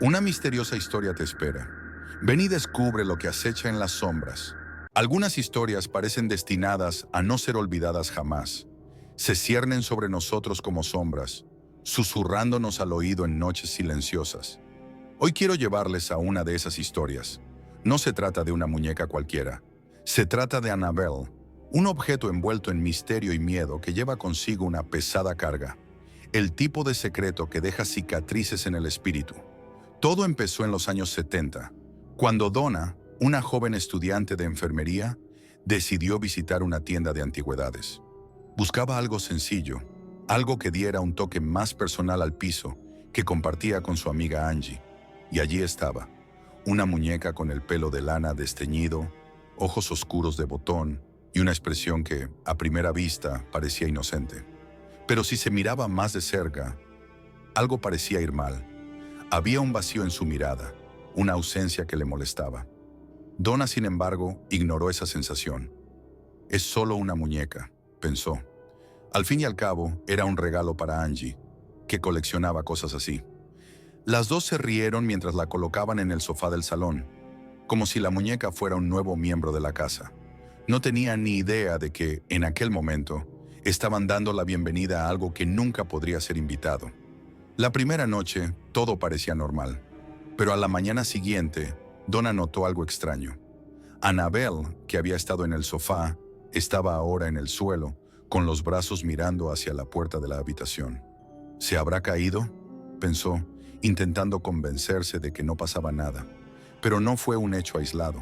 Una misteriosa historia te espera. Ven y descubre lo que acecha en las sombras. Algunas historias parecen destinadas a no ser olvidadas jamás. Se ciernen sobre nosotros como sombras, susurrándonos al oído en noches silenciosas. Hoy quiero llevarles a una de esas historias. No se trata de una muñeca cualquiera. Se trata de Annabelle, un objeto envuelto en misterio y miedo que lleva consigo una pesada carga. El tipo de secreto que deja cicatrices en el espíritu. Todo empezó en los años 70, cuando Donna, una joven estudiante de enfermería, decidió visitar una tienda de antigüedades. Buscaba algo sencillo, algo que diera un toque más personal al piso que compartía con su amiga Angie. Y allí estaba, una muñeca con el pelo de lana desteñido, ojos oscuros de botón y una expresión que, a primera vista, parecía inocente. Pero si se miraba más de cerca, algo parecía ir mal. Había un vacío en su mirada, una ausencia que le molestaba. Donna, sin embargo, ignoró esa sensación. Es solo una muñeca, pensó. Al fin y al cabo, era un regalo para Angie, que coleccionaba cosas así. Las dos se rieron mientras la colocaban en el sofá del salón, como si la muñeca fuera un nuevo miembro de la casa. No tenían ni idea de que, en aquel momento, estaban dando la bienvenida a algo que nunca podría ser invitado. La primera noche, todo parecía normal, pero a la mañana siguiente, Donna notó algo extraño. Annabelle, que había estado en el sofá, estaba ahora en el suelo, con los brazos mirando hacia la puerta de la habitación. ¿Se habrá caído?, pensó, intentando convencerse de que no pasaba nada. Pero no fue un hecho aislado.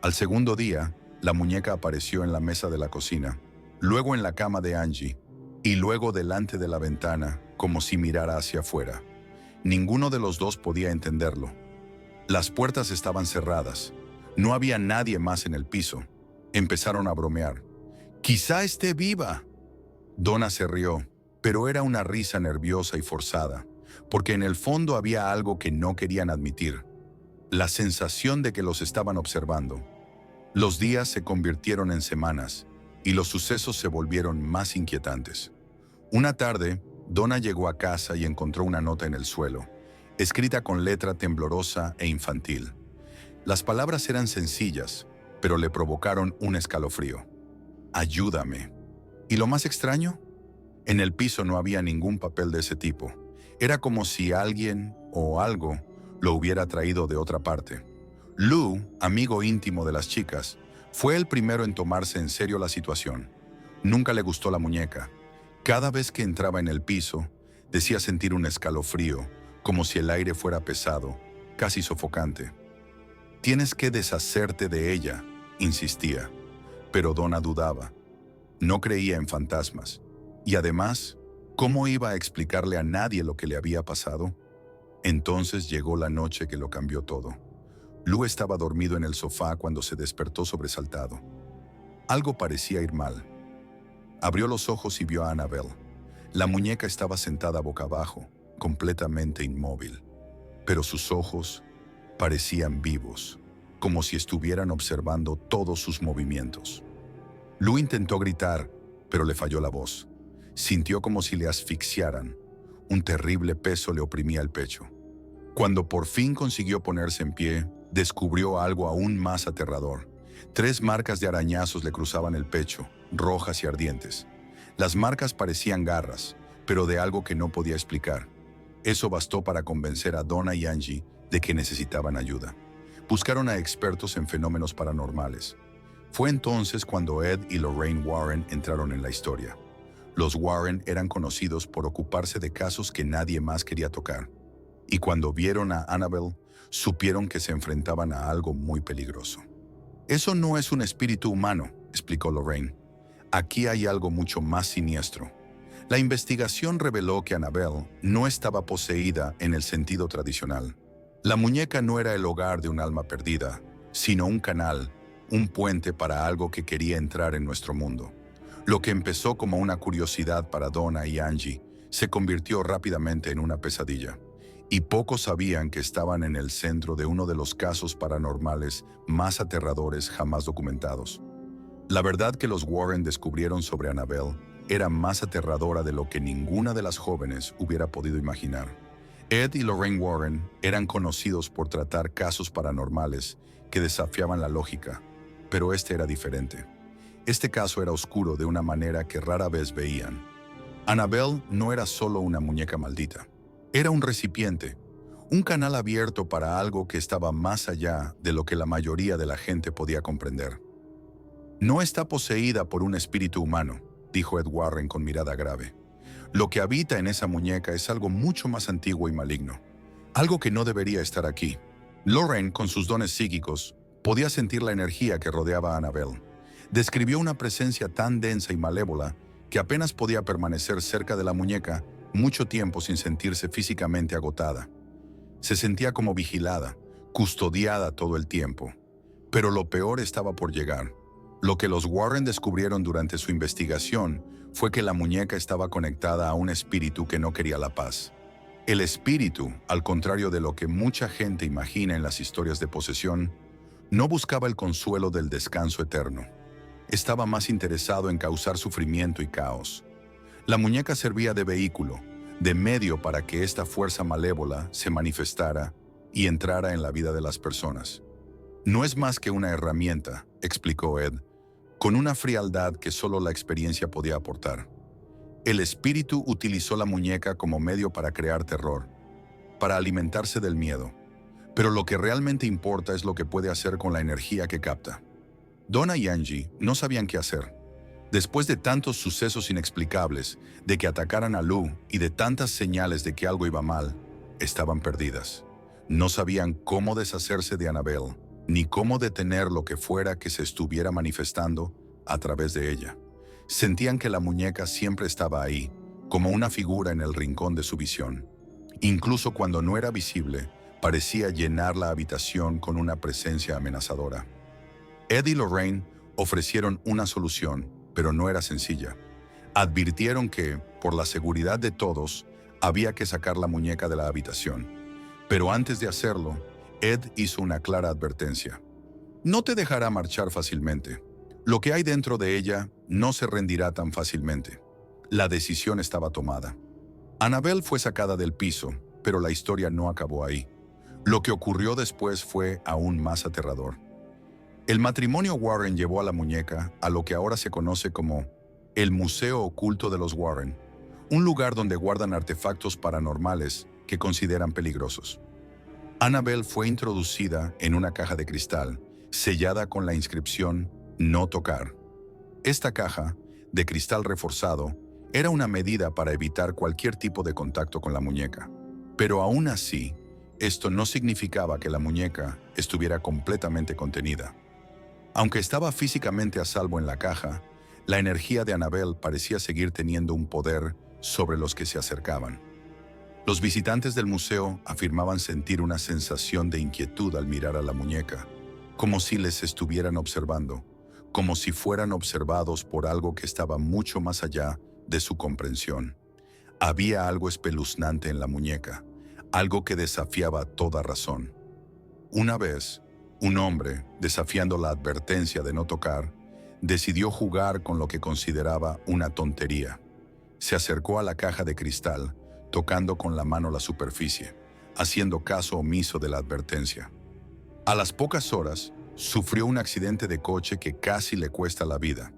Al segundo día, la muñeca apareció en la mesa de la cocina, luego en la cama de Angie, y luego delante de la ventana, como si mirara hacia afuera. Ninguno de los dos podía entenderlo. Las puertas estaban cerradas. No había nadie más en el piso. Empezaron a bromear. «¡Quizá esté viva!». Donna se rió, pero era una risa nerviosa y forzada, porque en el fondo había algo que no querían admitir. La sensación de que los estaban observando. Los días se convirtieron en semanas, y los sucesos se volvieron más inquietantes. Una tarde, Donna llegó a casa y encontró una nota en el suelo, escrita con letra temblorosa e infantil. Las palabras eran sencillas, pero le provocaron un escalofrío. «Ayúdame». ¿Y lo más extraño? En el piso no había ningún papel de ese tipo. Era como si alguien o algo lo hubiera traído de otra parte. Lou, amigo íntimo de las chicas, fue el primero en tomarse en serio la situación. Nunca le gustó la muñeca. Cada vez que entraba en el piso, decía sentir un escalofrío, como si el aire fuera pesado, casi sofocante. «Tienes que deshacerte de ella», insistía. Pero Donna dudaba. No creía en fantasmas. Y además, ¿cómo iba a explicarle a nadie lo que le había pasado? Entonces llegó la noche que lo cambió todo. Lou estaba dormido en el sofá cuando se despertó sobresaltado. Algo parecía ir mal. Abrió los ojos y vio a Annabelle. La muñeca estaba sentada boca abajo, completamente inmóvil. Pero sus ojos parecían vivos, como si estuvieran observando todos sus movimientos. Lou intentó gritar, pero le falló la voz. Sintió como si le asfixiaran. Un terrible peso le oprimía el pecho. Cuando por fin consiguió ponerse en pie, descubrió algo aún más aterrador. 3 marcas de arañazos le cruzaban el pecho, rojas y ardientes. Las marcas parecían garras, pero de algo que no podía explicar. Eso bastó para convencer a Donna y Angie de que necesitaban ayuda. Buscaron a expertos en fenómenos paranormales. Fue entonces cuando Ed y Lorraine Warren entraron en la historia. Los Warren eran conocidos por ocuparse de casos que nadie más quería tocar. Y cuando vieron a Annabelle, supieron que se enfrentaban a algo muy peligroso. «Eso no es un espíritu humano», explicó Lorraine. «Aquí hay algo mucho más siniestro». La investigación reveló que Annabelle no estaba poseída en el sentido tradicional. La muñeca no era el hogar de un alma perdida, sino un canal, un puente para algo que quería entrar en nuestro mundo. Lo que empezó como una curiosidad para Donna y Angie se convirtió rápidamente en una pesadilla. Y pocos sabían que estaban en el centro de uno de los casos paranormales más aterradores jamás documentados. La verdad que los Warren descubrieron sobre Annabelle era más aterradora de lo que ninguna de las jóvenes hubiera podido imaginar. Ed y Lorraine Warren eran conocidos por tratar casos paranormales que desafiaban la lógica, pero este era diferente. Este caso era oscuro de una manera que rara vez veían. Annabelle no era solo una muñeca maldita. Era un recipiente, un canal abierto para algo que estaba más allá de lo que la mayoría de la gente podía comprender. No está poseída por un espíritu humano, dijo Ed Warren con mirada grave. Lo que habita en esa muñeca es algo mucho más antiguo y maligno. Algo que no debería estar aquí. Lorraine, con sus dones psíquicos, podía sentir la energía que rodeaba a Annabelle. Describió una presencia tan densa y malévola que apenas podía permanecer cerca de la muñeca mucho tiempo sin sentirse físicamente agotada. Se sentía como vigilada, custodiada todo el tiempo. Pero lo peor estaba por llegar. Lo que los Warren descubrieron durante su investigación fue que la muñeca estaba conectada a un espíritu que no quería la paz. El espíritu, al contrario de lo que mucha gente imagina en las historias de posesión, no buscaba el consuelo del descanso eterno. Estaba más interesado en causar sufrimiento y caos. La muñeca servía de vehículo, de medio para que esta fuerza malévola se manifestara y entrara en la vida de las personas. No es más que una herramienta, explicó Ed, con una frialdad que solo la experiencia podía aportar. El espíritu utilizó la muñeca como medio para crear terror, para alimentarse del miedo. Pero lo que realmente importa es lo que puede hacer con la energía que capta. Donna y Angie no sabían qué hacer. Después de tantos sucesos inexplicables, de que atacaran a Lou y de tantas señales de que algo iba mal, estaban perdidas. No sabían cómo deshacerse de Annabelle, ni cómo detener lo que fuera que se estuviera manifestando a través de ella. Sentían que la muñeca siempre estaba ahí, como una figura en el rincón de su visión. Incluso cuando no era visible, parecía llenar la habitación con una presencia amenazadora. Ed y Lorraine ofrecieron una solución, pero no era sencilla. Advirtieron que, por la seguridad de todos, había que sacar la muñeca de la habitación. Pero antes de hacerlo, Ed hizo una clara advertencia. No te dejará marchar fácilmente. Lo que hay dentro de ella no se rendirá tan fácilmente. La decisión estaba tomada. Annabelle fue sacada del piso, pero la historia no acabó ahí. Lo que ocurrió después fue aún más aterrador. El matrimonio Warren llevó a la muñeca a lo que ahora se conoce como el Museo Oculto de los Warren, un lugar donde guardan artefactos paranormales que consideran peligrosos. Annabelle fue introducida en una caja de cristal, sellada con la inscripción "No tocar". Esta caja, de cristal reforzado, era una medida para evitar cualquier tipo de contacto con la muñeca. Pero aún así, esto no significaba que la muñeca estuviera completamente contenida. Aunque estaba físicamente a salvo en la caja, la energía de Annabelle parecía seguir teniendo un poder sobre los que se acercaban. Los visitantes del museo afirmaban sentir una sensación de inquietud al mirar a la muñeca, como si les estuvieran observando, como si fueran observados por algo que estaba mucho más allá de su comprensión. Había algo espeluznante en la muñeca, algo que desafiaba toda razón. Una vez, un hombre, desafiando la advertencia de no tocar, decidió jugar con lo que consideraba una tontería. Se acercó a la caja de cristal, tocando con la mano la superficie, haciendo caso omiso de la advertencia. A las pocas horas, sufrió un accidente de coche que casi le cuesta la vida.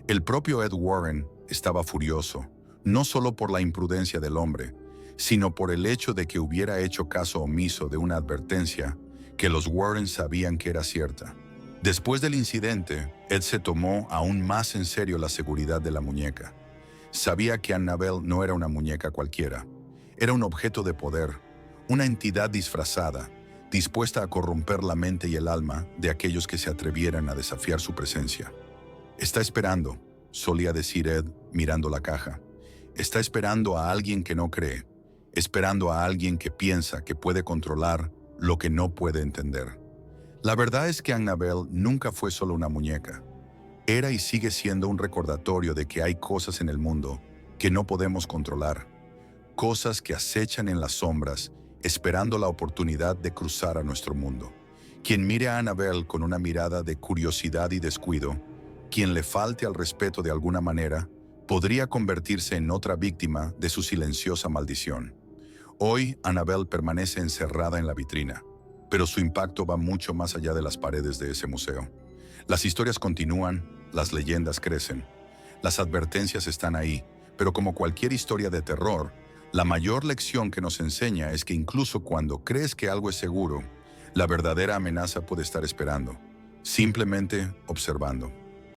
El propio Ed Warren estaba furioso, no solo por la imprudencia del hombre, sino por el hecho de que hubiera hecho caso omiso de una advertencia que los Warren sabían que era cierta. Después del incidente, Ed se tomó aún más en serio la seguridad de la muñeca. Sabía que Annabelle no era una muñeca cualquiera. Era un objeto de poder, una entidad disfrazada, dispuesta a corromper la mente y el alma de aquellos que se atrevieran a desafiar su presencia. Está esperando, solía decir Ed mirando la caja. Está esperando a alguien que no cree, esperando a alguien que piensa que puede controlar lo que no puede entender. La verdad es que Annabelle nunca fue solo una muñeca. Era y sigue siendo un recordatorio de que hay cosas en el mundo que no podemos controlar, cosas que acechan en las sombras, esperando la oportunidad de cruzar a nuestro mundo. Quien mire a Annabelle con una mirada de curiosidad y descuido, quien le falte al respeto de alguna manera, podría convertirse en otra víctima de su silenciosa maldición. Hoy, Annabelle permanece encerrada en la vitrina, pero su impacto va mucho más allá de las paredes de ese museo. Las historias continúan, las leyendas crecen, las advertencias están ahí, pero como cualquier historia de terror, la mayor lección que nos enseña es que incluso cuando crees que algo es seguro, la verdadera amenaza puede estar esperando, simplemente observando.